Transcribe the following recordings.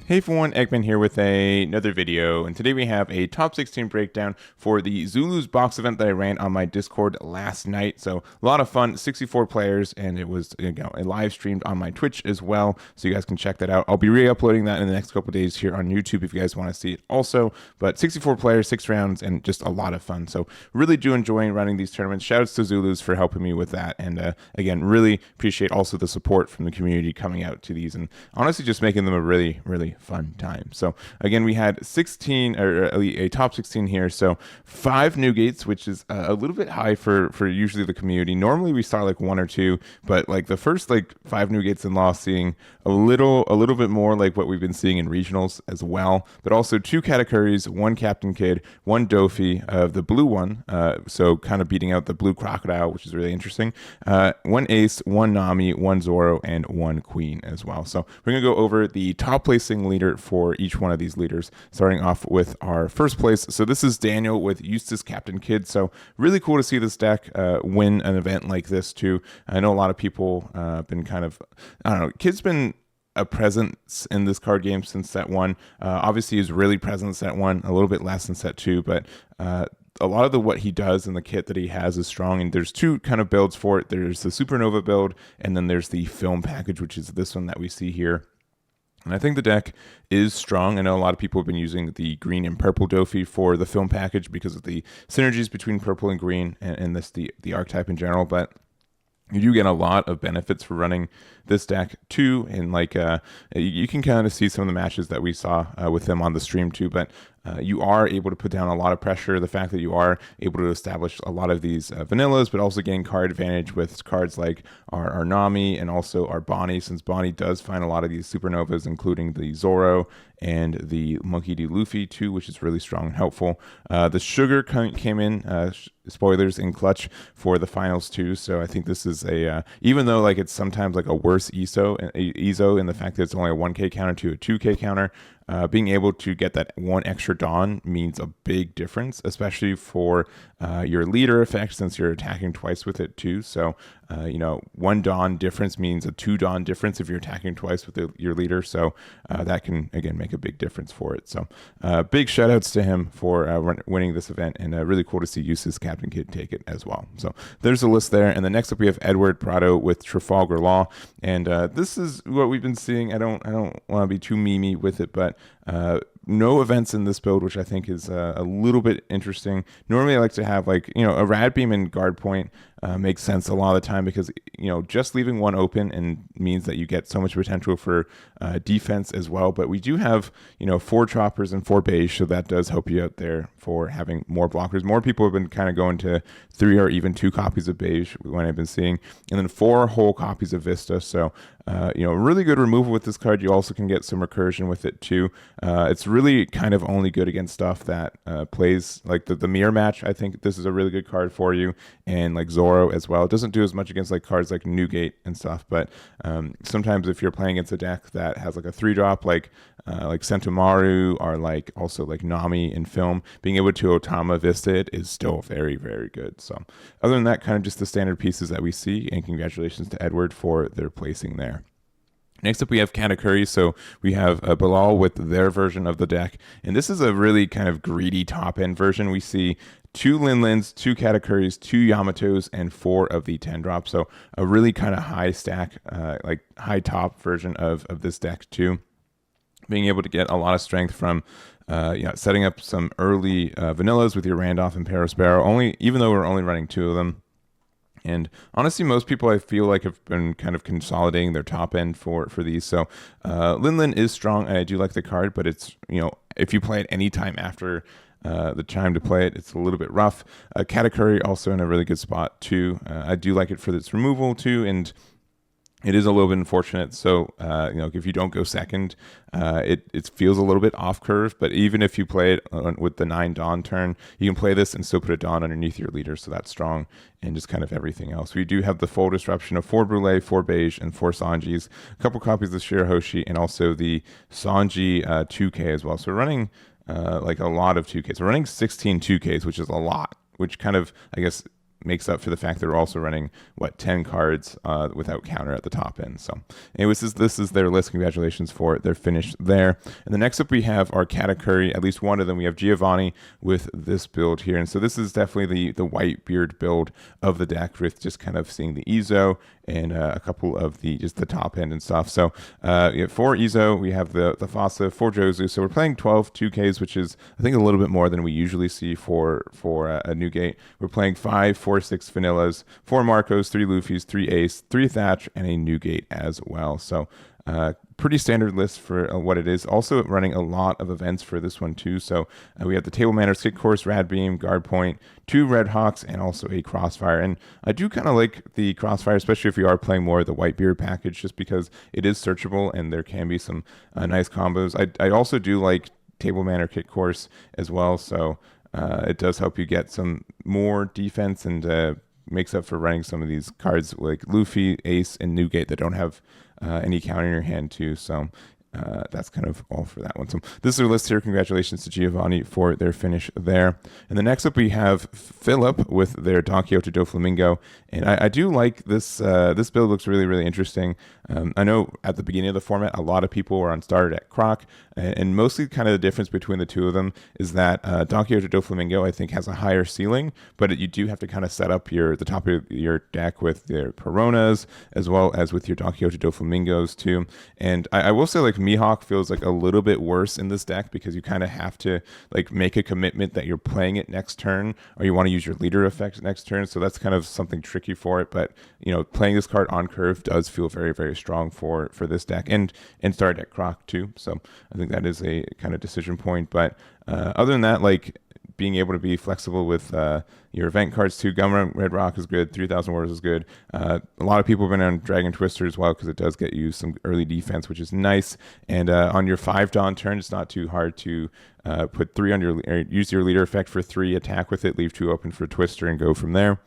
Hey everyone, Eggman here with another video, and today we have a top 16 breakdown for the Zulu's box event that I ran on my Discord last night. So a lot of fun, 64 players, and it was a live streamed on my Twitch as well, so you guys can check that out. I'll be re-uploading that in the next couple days here on YouTube if you guys want to see it also. But 64 players, 6 rounds, and just a lot of fun. So really do enjoy running these tournaments. Shoutouts to Zulus for helping me with that, and again, really appreciate also the support from the community coming out to these, and honestly just making them a really fun time. So again, we had 16 or a top 16 here. So 5 Newgates, which is a little bit high for usually the community. Normally we start like 1 or 2, but like the first like 5 Newgates in Law, seeing a little bit more like what we've been seeing in regionals as well. But also 2 Katakuris, 1 Captain Kid, 1 Dofi of the blue one. So kind of beating out the blue crocodile, which is really interesting. 1 Ace, 1 Nami, 1 Zoro, and 1 Queen as well. So we're gonna go over the top placing leader for each one of these leaders, starting off with our first place. So this is Daniel with Eustass Captain Kid. So really cool to see this deck win an event like this too. I know a lot of people been kind of, I don't know, Kid's been a presence in this card game since set 1. Obviously he's really present in set 1, a little bit less in set 2, but a lot of what he does in the kit that he has is strong, and there's 2 kind of builds for it. There's the Supernova build, and then there's the film package, which is this one that we see here. And I think the deck is strong. I know a lot of people have been using the green and purple Dofi for the film package because of the synergies between purple and green, and this the archetype in general, but you do get a lot of benefits for running this deck too, and like you can kind of see some of the matches that we saw with them on the stream too, but you are able to put down a lot of pressure. The fact that you are able to establish a lot of these vanillas, but also gain card advantage with cards like our Nami and also our Bonnie, since Bonnie does find a lot of these supernovas, including the Zoro and the Monkey D. Luffy too, which is really strong and helpful. The Sugar came in, spoilers, in clutch for the finals too, so I think this is a, even though like it's sometimes like a worse ESO in the fact that it's only a 1k counter to a 2k counter, being able to get that 1 extra Dawn means a big difference, especially for your leader effect, since you're attacking twice with it too. So, 1 Dawn difference means a 2 Dawn difference if you're attacking twice with your leader. So that can, again, make a big difference for it. So big shout outs to him for winning this event, and really cool to see Eustass Captain Kid take it as well. So there's a list there. And then next up we have Edward Prado with Trafalgar Law. And this is what we've been seeing. I don't want to be too memey with it, but no events in this build, which I think is a little bit interesting. Normally I like to have like, a Rad Beam and Guard Point makes sense a lot of the time, because just leaving 1 open and means that you get so much potential for defense as well. But we do have 4 choppers and 4 beige, so that does help you out there for having more blockers. More people have been kind of going to 3 or even 2 copies of beige when I've been seeing, and then 4 whole copies of Vista. So really good removal with this card. You also can get some recursion with it too. It's really kind of only good against stuff that plays like the mirror match. I think this is a really good card for you, and like Zoro as well. It doesn't do as much against like cards like Newgate and stuff, but sometimes if you're playing against a deck that has like a 3-drop like Sentomaru, or like also like Nami in film, being able to Otama Vista it is still very good. So other than that, kind of just the standard pieces that we see, and congratulations to Edward for their placing there. Next up, we have Katakuri. So we have Bilal with their version of the deck. And this is a really kind of greedy top-end version. We see 2 Linlins, 2 Katakuris, 2 Yamatos, and 4 of the 10-drop. So a really kind of high stack, like high top version of this deck too. Being able to get a lot of strength from setting up some early vanillas with your Randolph and Parasparrow, even though we're only running 2 of them. And honestly, most people I feel like have been kind of consolidating their top end for these. So Linlin is strong, and I do like the card, but it's, if you play it any time after the time to play it, it's a little bit rough. Katakuri also in a really good spot too. I do like it for its removal too, and it is a little bit unfortunate. So, if you don't go second, it feels a little bit off curve. But even if you play it with the 9 Dawn turn, you can play this and still put a Dawn underneath your leader. So that's strong, and just kind of everything else. We do have the full disruption of 4 Brule, 4 Beige, and 4 Sanjis, a couple copies of Shirahoshi, and also the Sanji 2K as well. So we're running like a lot of 2Ks. We're running 16 2Ks, which is a lot, which kind of, I guess, makes up for the fact they're also running 10 cards without counter at the top end. So anyways, this is their list. Congratulations for their finish there. And the next up we have our Katakuri, at least one of them. We have Giovanni with this build here, and so this is definitely the white beard build of the deck, with just kind of seeing the Ezo and a couple of the top end and stuff. So for Ezo we have the Fossa, for Jozu. So we're playing 12 2Ks, which is I think a little bit more than we usually see for a Newgate. We're playing 5 4/6 vanillas, 4 Marcos, 3 Luffy's, 3 Ace, 3 Thatch, and a Newgate as well. So pretty standard list for what it is. Also running a lot of events for this one too. So we have the Table Manners, Kick Course, Rad Beam, Guard Point, 2 Red Hawks, and also a Crossfire. And I do kind of like the Crossfire, especially if you are playing more of the Whitebeard package, just because it is searchable and there can be some nice combos. I also do like Table Manor, Kick Course as well. So it does help you get some more defense and makes up for running some of these cards like Luffy, Ace, and Newgate that don't have any counter in your hand too. So that's kind of all for that one. So this is our list here. Congratulations to Giovanni for their finish there. And the next up we have Phillip with their Donquixote Doflamingo. And I do like this. This build looks really, really interesting. I know at the beginning of the format, a lot of people were on started at Croc, and mostly kind of the difference between the two of them is that Donquixote Doflamingo I think has a higher ceiling, but you do have to kind of set up the top of your deck with their Peronas as well as with your Donquixote Doflamingos too. And I will say, like, Mihawk feels like a little bit worse in this deck because you kind of have to like make a commitment that you're playing it next turn, or you want to use your leader effect next turn. So that's kind of something tricky for it. But playing this card on curve does feel very, very strong for this deck and start at Croc too. So I think that is a kind of decision point. But other than that, like, being able to be flexible with your event cards too. Gumrock Red Rock is good. 3,000 Wars is good. A lot of people have been on Dragon Twister as well because it does get you some early defense, which is nice. And on your 5 Dawn turn, it's not too hard to put 3 on use your leader effect for 3, attack with it, leave 2 open for Twister, and go from there.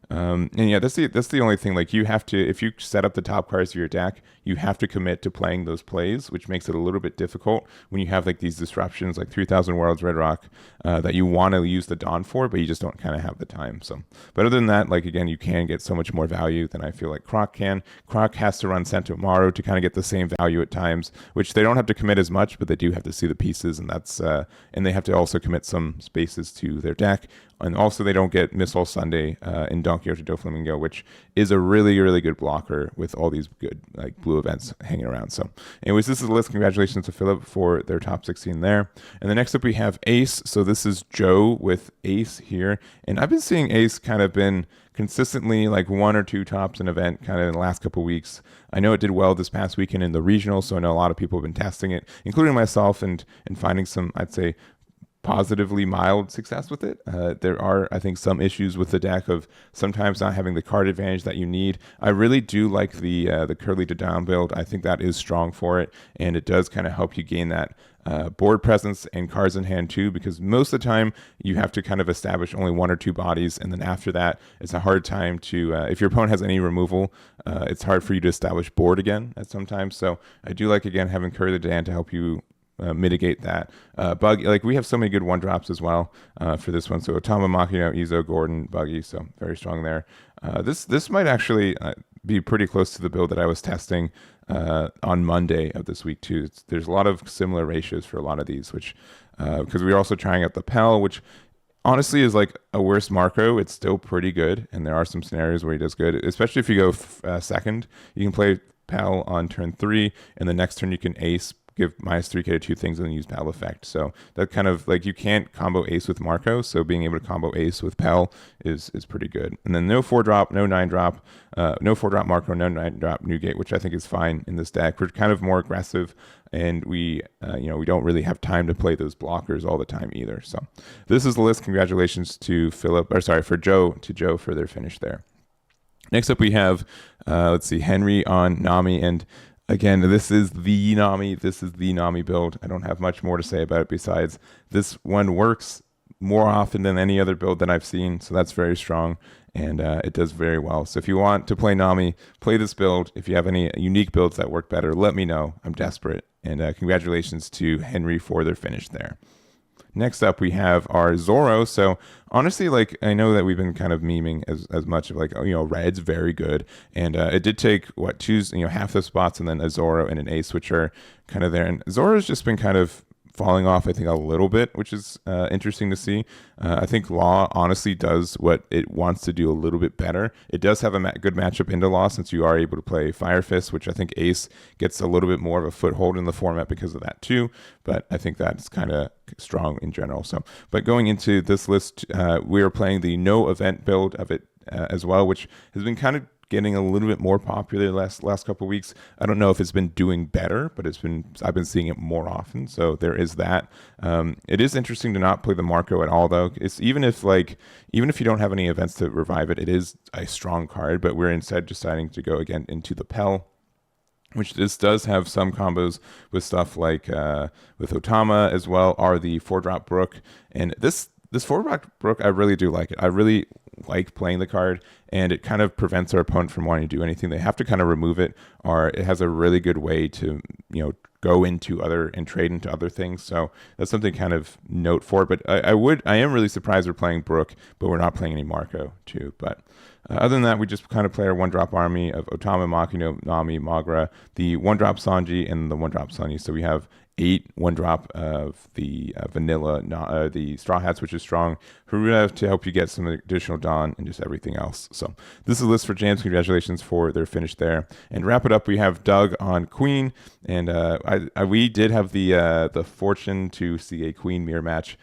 And yeah, that's the only thing. Like, you have to, if you set up the top cards of your deck, you have to commit to playing those plays, which makes it a little bit difficult when you have like these disruptions, like 3,000 Worlds, Red Rock, that you want to use the Dawn for, but you just don't kind of have the time. So, but other than that, like, again, you can get so much more value than I feel like Croc can. Croc has to run Sentomaru to kind of get the same value at times, which they don't have to commit as much, but they do have to see the pieces, and that's and they have to also commit some spaces to their deck. And also they don't get Missile Sunday in Donquixote Doflamingo, which is a really, really good blocker with all these good like blue events hanging around. So anyways, this is the list. Congratulations to Phillip for their top 16 there. And the next up we have Ace. So this is Joe with Ace here. And I've been seeing Ace kind of been consistently like 1 or 2 tops an event kind of in the last couple of weeks. I know it did well this past weekend in the regional, so I know a lot of people have been testing it, including myself, and finding some, I'd say, positively mild success with it. There are, I think, some issues with the deck of sometimes not having the card advantage that you need. I really do like the Curly to Down build. I think that is strong for it, and it does kind of help you gain that board presence and cards in hand too, because most of the time you have to kind of establish only 1 or 2 bodies, and then after that it's a hard time to if your opponent has any removal, it's hard for you to establish board again at sometimes. So I do like, again, having Curly to Down to help you mitigate that bug. Like, we have so many good 1-drops as well for this one. So Otama, Makino, Izo, Gordon, Buggy, so very strong there. This might actually be pretty close to the build that I was testing on Monday of this week too. There's a lot of similar ratios for a lot of these, which because we're also trying out the Pell, which honestly is like a worse Marco. It's still pretty good, and there are some scenarios where he does good, especially if you go second. You can play Pal on turn 3, and the next turn you can Ace, give -3k to 2 things, and then use Pal effect. So that kind of like, you can't combo Ace with Marco, so being able to combo Ace with Pal is pretty good. And then no 4-drop, no 9-drop, no 4-drop Marco, no 9-drop Newgate, which I think is fine in this deck. We're kind of more aggressive, and we we don't really have time to play those blockers all the time either. So this is the list. Congratulations to Joe for their finish there. Next up we have let's see, Henry on Nami, and again, this is the Nami. This is the Nami build. I don't have much more to say about it besides this one works more often than any other build that I've seen, so that's very strong, and it does very well. So if you want to play Nami, play this build. If you have any unique builds that work better, let me know. I'm desperate. And congratulations to Henry for their finish there. Next up, we have our Zoro. So honestly, like I know that we've been kind of memeing as much of like, red's very good, and it did take half the spots, and then a Zoro and an Ace, which are kind of there. And Zoro's just been kind of falling off, I think, a little bit, which is interesting to see. I think Law honestly does what it wants to do a little bit better. It does have a good matchup into Law, since you are able to play Fire Fist, which I think Ace gets a little bit more of a foothold in the format because of that too. But I think that's kind of strong in general. So, but going into this list, we are playing the no event build of it as well, which has been kind of getting a little bit more popular the last couple of weeks. I don't know if it's been doing better, but I've been seeing it more often. So there is that. It is interesting to not play the Marco at all, though. It's even if you don't have any events to revive it, it is a strong card. But we're instead deciding to go again into the Pell, which this does have some combos with stuff like with Otama as well, are the 4-drop Brook. And this 4-drop Brook, I really do like it. I really like playing the card, and it kind of prevents our opponent from wanting to do anything. They have to kind of remove it, or it has a really good way to go into other and trade into other things. So that's something kind of note for. But I am really surprised we're playing Brook, but we're not playing any Marco too. But other than that, we just kind of play our 1-drop army of Otama, Makino, Nami, Magra, the 1-drop Sanji, and the 1-drop Sunny. So we have 8 1-drop of the vanilla, the Straw Hats, which is strong. Haruda to help you get some additional Dawn, and just everything else. So this is a list for Jams. Congratulations for their finish there. And to wrap it up, we have Doug on Queen, and we did have the fortune to see a Queen mirror match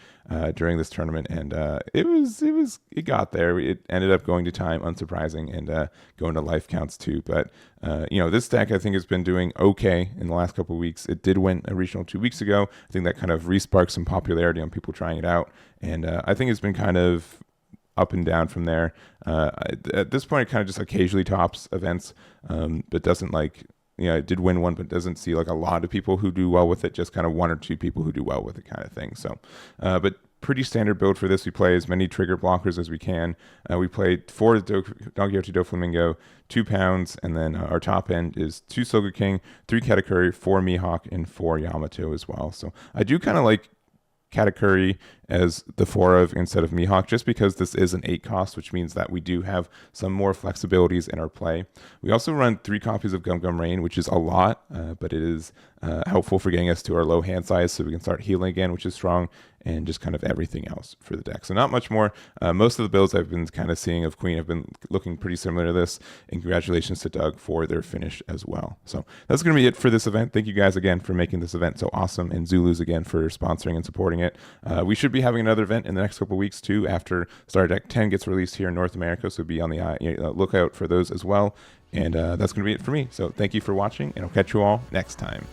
during this tournament, and it got there. It ended up going to time, unsurprising, and going to life counts too. But this deck I think has been doing okay in the last couple of weeks. It did win a regional 2 weeks ago. I think that kind of resparked some popularity on people trying it out, and I think it's been kind of up and down from there. At this point, it kind of just occasionally tops events, but doesn't it did win one, but doesn't see like a lot of people who do well with it, just kind of 1 or 2 people who do well with it kind of thing. So, but pretty standard build for this. We play as many trigger blockers as we can. We played 4 Donquixote Doflamingo, 2 pounds, and then our top end is 2 Soga King, 3 Katakuri, 4 Mihawk, and 4 Yamato as well. So I do kind of like Katakuri as the 4 of instead of Mihawk, just because this is an 8 cost, which means that we do have some more flexibilities in our play. We also run 3 copies of Gum Gum Rain, which is a lot, but it is helpful for getting us to our low hand size so we can start healing again, which is strong, and just kind of everything else for the deck. So not much more. Most of the builds I've been kind of seeing of Queen have been looking pretty similar to this, and congratulations to Doug for their finish as well. So that's going to be it for this event. Thank you guys again for making this event so awesome, and Zulus again for sponsoring and supporting it. We should be having another event in the next couple of weeks too, after Starter Deck 10 gets released here in North America, so be on the lookout for those as well. And that's going to be it for me. So thank you for watching, and I'll catch you all next time.